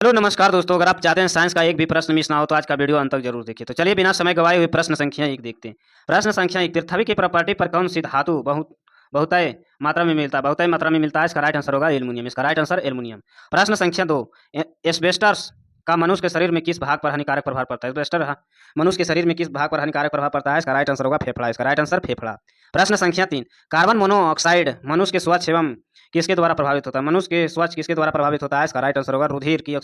Hello नमस्कार दोस्तों, अगर आप चाहते हैं साइंस का एक भी प्रश्न मिस ना हो तो आज का वीडियो अंत तक जरूर देखिए। तो चलिए बिना समय गवाए हुए प्रश्न संख्या 1 देखते हैं। प्रश्न संख्या 1, पृथ्वी की प्रॉपर्टी पर कौन सी धातु बहुतय मात्रा में मिलता है? बहुतय मात्रा में मिलता है, इसका राइट आंसर होगा एल्युमिनियम। इसका राइट आंसर एल्युमिनियम। प्रश्न संख्या 2, एस्बेस्टस का मनुष्य के शरीर में किस भाग पर हानिकारक प्रभाव पड़ता है? एस्बेस्टस मनुष्य के शरीर में किस भाग पर हानिकारक प्रभाव पड़ता है? इसका राइट आंसर होगा फेफड़ा। इसका राइट आंसर फेफड़ा। प्रश्न संख्या 3, कार्बन मोनोऑक्साइड मनुष्य के स्वच्छ एवं किसके द्वारा प्रभावित होता है? मनुष्य के स्वच्छ किसके द्वारा प्रभावित होता है? इसका राइट आंसर होगा रुधिर की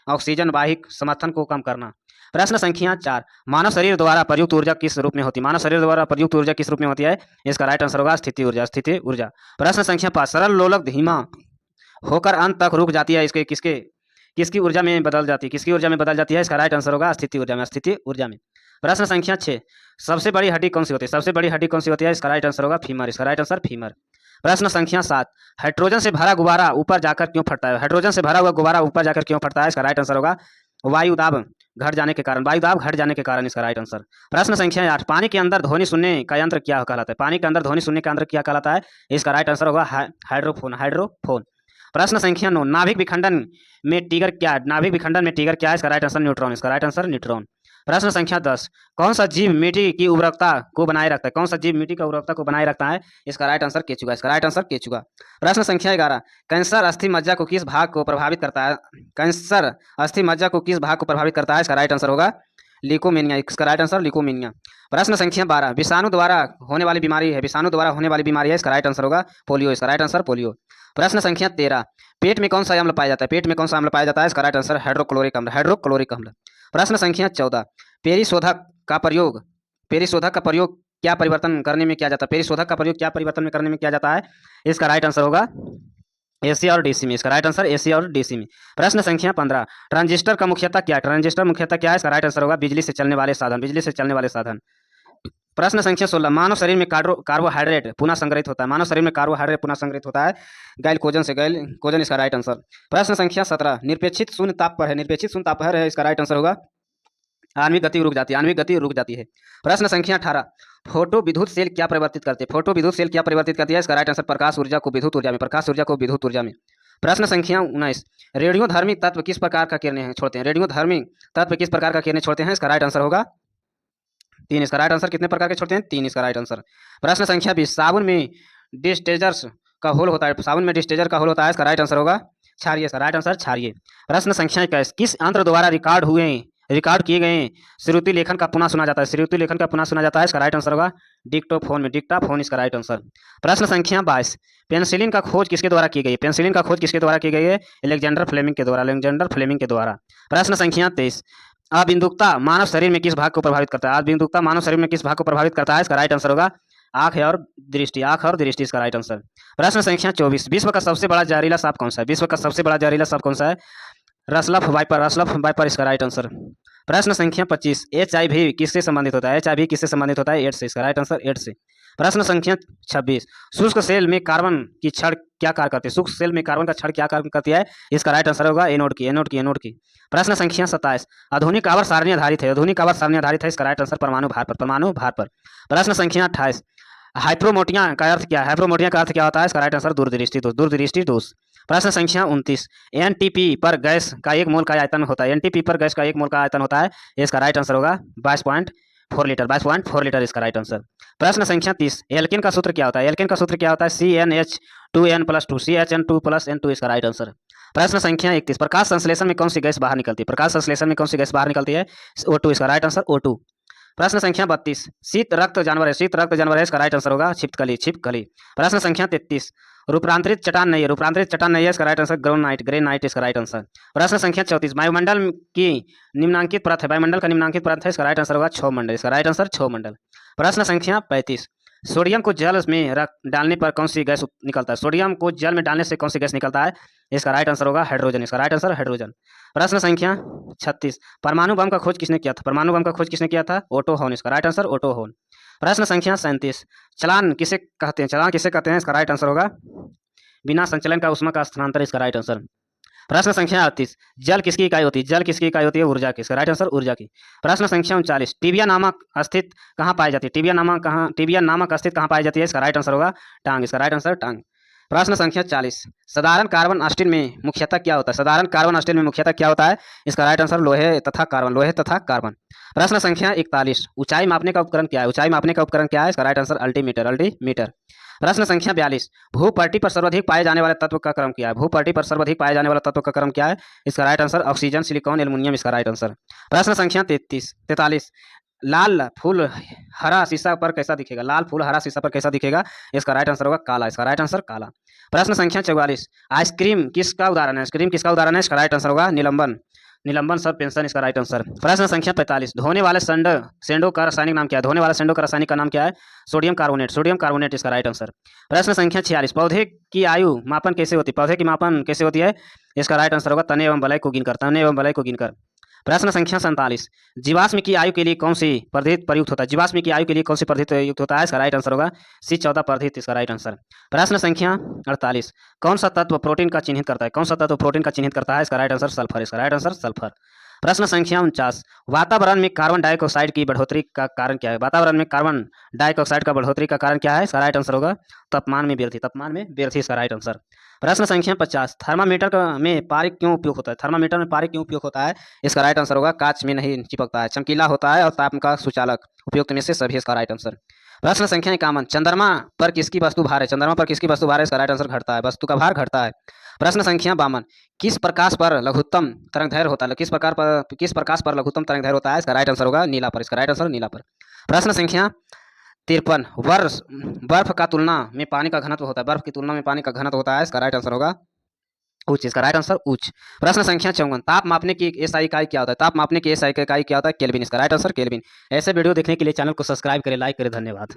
ऑक्सीजन वाहिक समर्थन को कम करना। प्रश्न संख्या 4, मानव शरीर द्वारा प्रयुक्त ऊर्जा किस रूप में होती है? मानव शरीर द्वारा प्रयुक्त ऊर्जा किस रूप में होती है? इसका राइट आंसर होगा स्थिति ऊर्जा। स्थिति ऊर्जा। प्रश्न संख्या 5, सरल लोलक धीमा होकर अंत तक रुक जाती है, इसके किसके किसकी ऊर्जा में बदल जाती है? किसकी ऊर्जा में बदल जाती है? इसका राइट आंसर होगा स्थिति ऊर्जा में। स्थिति ऊर्जा में। प्रश्न संख्या 6, सबसे बड़ी हड्डी कौन सी होती है? सबसे बड़ी हड्डी कौन सी होती है? इसका राइट आंसर होगा फीमर। इसका राइट आंसर फीमर। प्रश्न संख्या 7, हाइड्रोजन से भरा गुब्बारा ऊपर जाकर क्यों फटता है? हाइड्रोजन से भरा हुआ गुब्बारा ऊपर जाकर क्यों फटता है? इसका राइट आंसर होगा वायु दाब घट जाने के कारण। वायु दाब घट जाने के कारण इसका राइट आंसर। प्रश्न संख्या 8, पानी के अंदर ध्वनि सुनने का यंत्र क्या कहलाता है? पानी के अंदर ध्वनि सुनने का यंत्र क्या कहलाता है? इसका राइट आंसर होगा हाइड्रोफोन। हाइड्रोफोन। प्रश्न संख्या 9, नाभिक विखंडन में टिगर क्या? नाभिक विखंडन में टिगर क्या है? इसका राइट आंसर न्यूट्रॉन। इसका राइट आंसर न्यूट्रॉन। प्रश्न संख्या 10, कौन सा जीव मिट्टी की उर्वरकता को बनाए रखता है? कौन सा जीव मिट्टी की उर्वरकता को बनाए रखता है? इसका राइट आंसर केचुआ। इसका राइट आंसर केचुआ। प्रश्न संख्या 11, कैंसर अस्थि मज्जा को किस भाग को प्रभावित करता है? कैंसर अस्थि मज्जा को किस भाग को प्रभावित करता है? इसका राइट आंसर होगा ल्यूकोमेनिया। इसका राइट आंसर ल्यूकोमेनिया। प्रश्न संख्या 12, विषाणु द्वारा होने वाली बीमारी है? विषाणु द्वारा होने वाली बीमारी है? इसका राइट आंसर होगा पोलियो। इसका राइट आंसर पोलियो। प्रश्न संख्या 13, पेट में कौन सा अम्ल पाया जाता है? पेट में कौन सा अम्ल पाया जाता है? इसका राइट आंसर हाइड्रोक्लोरिक अम्ल। हाइड्रोक्लोरिक अम्ल। प्रश्न संख्या 14, पेरिशोधक का प्रयोग क्या परिवर्तन करने में किया जाता है? पेरिशोधक का प्रयोग क्या परिवर्तन में करने में किया जाता है? इसका राइट आंसर होगा एसी और डीसी में। इसका राइट आंसर एसी और डीसी में। प्रश्न संख्या 15, ट्रांजिस्टर का मुख्यतः क्या है? ट्रांजिस्टर मुख्यतः क्या है? इसका राइट आंसर होगा बिजली से चलने वाले साधन। बिजली से चलने वाले साधन। प्रश्न संख्या 16, मानव शरीर में कार्बोहाइड्रेट पुनः संग्रहित होता है? मानव शरीर में कार्बोहाइड्रेट पुनः संग्रहित होता है गैलकोजन से। गैलकोजन इसका राइट आंसर। प्रश्न संख्या 17, निरपेक्षित शून्य ताप पर है? निरपेक्षित शून्य ताप पर है, इसका राइट आंसर होगा आणविक गति रुक जाती है। आणविक गति रुक जाती है। प्रश्न संख्या 18, फोटो विद्युत सेल क्या परिवर्तित करते हैं? फोटो विद्युत सेल क्या परिवर्तित करती है? इसका राइट आंसर प्रकाश ऊर्जा को विद्युत ऊर्जा में। प्रकाश ऊर्जा को विद्युत ऊर्जा में। प्रश्न संख्या 19, रेडियोधर्मी तत्व किस प्रकार का किरणें छोड़ते हैं? रेडियोधर्मी तत्व किस प्रकार का किरणें छोड़ते हैं? इसका राइट आंसर होगा 3। इसका राइट आंसर कितने प्रकार के छोड़ते हैं? 3। इसका राइट आंसर। प्रश्न संख्या 20, साबुन में डिस्टेजर्स का होल होता है? साबुन में डिस्टेजर का होल होता है, इसका राइट आंसर होगा क्षारीय। इसका राइट आंसर क्षारीय। प्रश्न संख्या 21, किस यंत्र द्वारा रिकॉर्ड किए गए श्रुति लेखन का पुनः सुना जाता है? श्रुति लेखन का पुनः सुना जाता है, इसका राइट आंसर होगा डिक्टोफोन में। डिक्टाफोन इसका राइट आंसर। प्रश्न संख्या 22, पेनिसिलिन का खोज किसके द्वारा की गई है? पेनिसिलिन का खोज किसके द्वारा की गई है? अलेक्जेंडर फ्लेमिंग के द्वारा। अलेक्जेंडर फ्लेमिंग के द्वारा। प्रश्न संख्या 23, अबिंदुकता मानव शरीर में किस भाग को प्रभावित करता है? अबिंदुकता मानव शरीर में किस भाग को प्रभावित करता है? इसका राइट आंसर होगा आंख और दृष्टि। आंख और दृष्टि इसका राइट आंसर। प्रश्न संख्या 24, विश्व का सबसे बड़ा जहरीला सांप कौन सा है? विश्व का सबसे बड़ा जहरीला सांप कौन सा है? रसलफ वाइपर। रसलफ वाइपर इसका राइट आंसर। प्रश्न संख्या 25, HIV किससे संबंधित होता है? HIV किससे संबंधित होता है? एड्स से। इसका राइट आंसर एड्स से। प्रश्न संख्या 26, शुष्क सेल में कार्बन की छड़ क्या कार्य करती है? शुष्क सेल में कार्बन का छड़ क्या कार्य करती है? इसका राइट आंसर होगा एनोड की। एनोड की। एनोड की। प्रश्न संख्या 27, आधुनिक आवर्त सारणी आधारित है? आधुनिक आवर्त सारणी आधारित है, इसका राइट आंसर परमाणु भार पर। परमाणु भार पर। प्रश्न संख्या 28, हाइप्रोमोटिया का अर्थ क्या है? हाइप्रोमोटिया का अर्थ क्या होता है? इसका राइट आंसर दूरदृष्टि दोष। दूरदृष्टि दोष। प्रश्न संख्या 29, एनटीपी पर गैस का एक मोल का आयतन होता है? एनटीपी पर गैस का एक मोल का आयतन होता है, इसका राइट आंसर होगा 22.4 लीटर। 22.4 लीटर इसका राइट आंसर। प्रश्न संख्या 30, एल्केन का सूत्र क्या होता है? एल्केन का सूत्र क्या होता है? CnH2n+2। CHN2+N2 इसका राइट आंसर। प्रश्न संख्या 31, प्रकाश संश्लेषण में कौन सी गैस बाहर निकलती है? प्रकाश संश्लेषण में कौन सी गैस बाहर निकलती है? O2 इसका राइट आंसर O2। प्रश्न संख्या 32, शीत रक्त जानवर है? शीत रक्त जानवर है, इसका राइट आंसर होगा छिपकली। छिपकली। प्रश्न संख्या 33, रूपांतरित चट्टान नहीं है? रूपांतरित चट्टान नहीं है, इसका राइट आंसर ग्रेनाइट। ग्रेनाइट इसका राइट आंसर। प्रश्न संख्या 34, वायुमंडल की निम्नांकित परत है? वायुमंडल का निम्नांकित परत है, इसका राइट आंसर होगा 6 मंडल। इसका राइट आंसर 6 मंडल। प्रश्न संख्या 35, सोडियम को जल में डालने पर कौन सी गैस निकलता है? सोडियम को जल में डालने से कौन सी गैस निकलता है? इसका राइट आंसर होगा हाइड्रोजन। इसका राइट आंसर हाइड्रोजन। प्रश्न संख्या 36, परमाणु बम का खोज किसने किया था? परमाणु बम का खोज किसने किया था? Otto Hahn. इसका राइट आंसर ओटो हॉन। प्रश्न संख्या 37, चलान किसे कहते हैं? चलान किसे कहते हैं? इसका राइट आंसर होगा बिना संचलन का उष्मा का स्थानांतर। इसका राइट आंसर। प्रश्न संख्या 38, जल किसकी इकाई होती है? जल किसकी इकाई होती है? ऊर्जा की। इसका राइट आंसर ऊर्जा की। प्रश्न संख्या 39, टिबिया नामक अस्थित कहाँ पाई जाती है? टिबिया नामक अस्थित कहाँ पाई जाती है? इसका राइट आंसर होगा टांग। इसका राइट आंसर टांग। प्रश्न संख्या 40। साधारण कार्बन स्टील में मुख्यतः क्या होता है? साधारण कार्बन स्टील में मुख्यतः क्या होता है? इसका राइट आंसर लोहे तथा कार्बन, लोहे तथा कार्बन। प्रश्न संख्या 41। ऊंचाई मापने का उपकरण क्या है? ऊंचाई मापने का उपकरण क्या है? इसका राइट आंसर अल्टीमीटर, अल्टीमीटर। प्रश्न संख्या 42। भूपटल पर सर्वाधिक पाए जाने वाले तत्व का क्रम क्या है? भूपटल पर सर्वाधिक पाए जाने वाला तत्व का क्रम क्या है? इसका right answer oxygen, silicon, aluminium, इसका राइट आंसर। प्रश्न संख्या 43। लाल फूल हरा शीशा पर कैसा दिखेगा? लाल फूल हरा शीशा पर कैसा दिखेगा? इसका राइट आंसर होगा काला, इसका राइट आंसर काला। प्रश्न संख्या 44। आइसक्रीम किसका उदाहरण है? आइसक्रीम किसका उदाहरण है? इसका राइट आंसर होगा निलंबन, निलंबन सब पेंशन, इसका राइट आंसर। प्रश्न संख्या 45। धोने वाले सेंडो का रासायनिक नाम क्या है? धोने वाले सेंडो का रासायनिक का नाम क्या है? सोडियम कार्बोनेट, सोडियम कार्बोनेट, इसका राइट आंसर। प्रश्न संख्या 46। पौधे की आयु मापन कैसे होती है? पौधे की मापन कैसे होती है? इसका राइट आंसर होगा तने एवं बलय को गिनकर, तने एवं बलय को गिनकर। प्रश्न संख्या 47। जीवाश्म की आयु के लिए कौन सी पद्धति प्रयुक्त होता है? जीवाश्म की आयु के लिए कौन सी पद्धति प्रयुक्त होता है? इसका राइट आंसर होगा C14 पद्धति, इसका राइट आंसर। प्रश्न संख्या 48। कौन सा तत्व प्रोटीन का चिन्हित करता है? कौन सा तत्व प्रोटीन का चिन्हित करता है? इसका राइट आंसर सल्फर, इसका राइट आंसर सल्फर। प्रश्न संख्या 49। वातावरण में कार्बन डाइऑक्साइड की बढ़ोतरी का कारण क्या है? वातावरण में कार्बन डाइऑक्साइड का बढ़ोतरी का कारण क्या है? इसका राइट आंसर होगा तापमान में वृद्धि, तापमान में वृद्धि, इसका राइट आंसर। प्रश्न संख्या 50। थर्मामीटर में पारे क्यों उपयोग होता है? थर्मामीटर में पारे क्यों उपयोग होता है? इसका राइट आंसर होगा कांच में नहीं चिपकता है, चमकीला होता है और ताप का सुचालक, उपयुक्त में से सभी, इसका राइट आंसर। प्रश्न संख्या 51। चंद्रमा पर किसकी वस्तु भार है? चंद्रमा पर किसकी वस्तु भार है? इसका राइट आंसर घटता है, वस्तु का भार घटता है। प्रश्न संख्या 52। किस प्रकाश पर लघुत्तम तरंगदैर्घ्य होता है? किस प्रकाश पर लघुत्तम तरंगदैर्घ्य होता है? इसका राइट आंसर होगा नीला पर, इसका राइट आंसर नीला पर। प्रश्न संख्या 53। बर्फ का तुलना में पानी का घनत्व होता है, बर्फ की तुलना में पानी का घनत्व होता है, इसका राइट आंसर होगा उच्च, इसका राइट आंसर उच्च। प्रश्न संख्या 54। ताप मापने की एसआई इकाई क्या होता है? ताप मापने की एसआई इकाई क्या होता है? केल्विन, इसका राइट आंसर केल्विन। ऐसे वीडियो देखने के लिए चैनल को सब्सक्राइब करें, लाइक करें, धन्यवाद।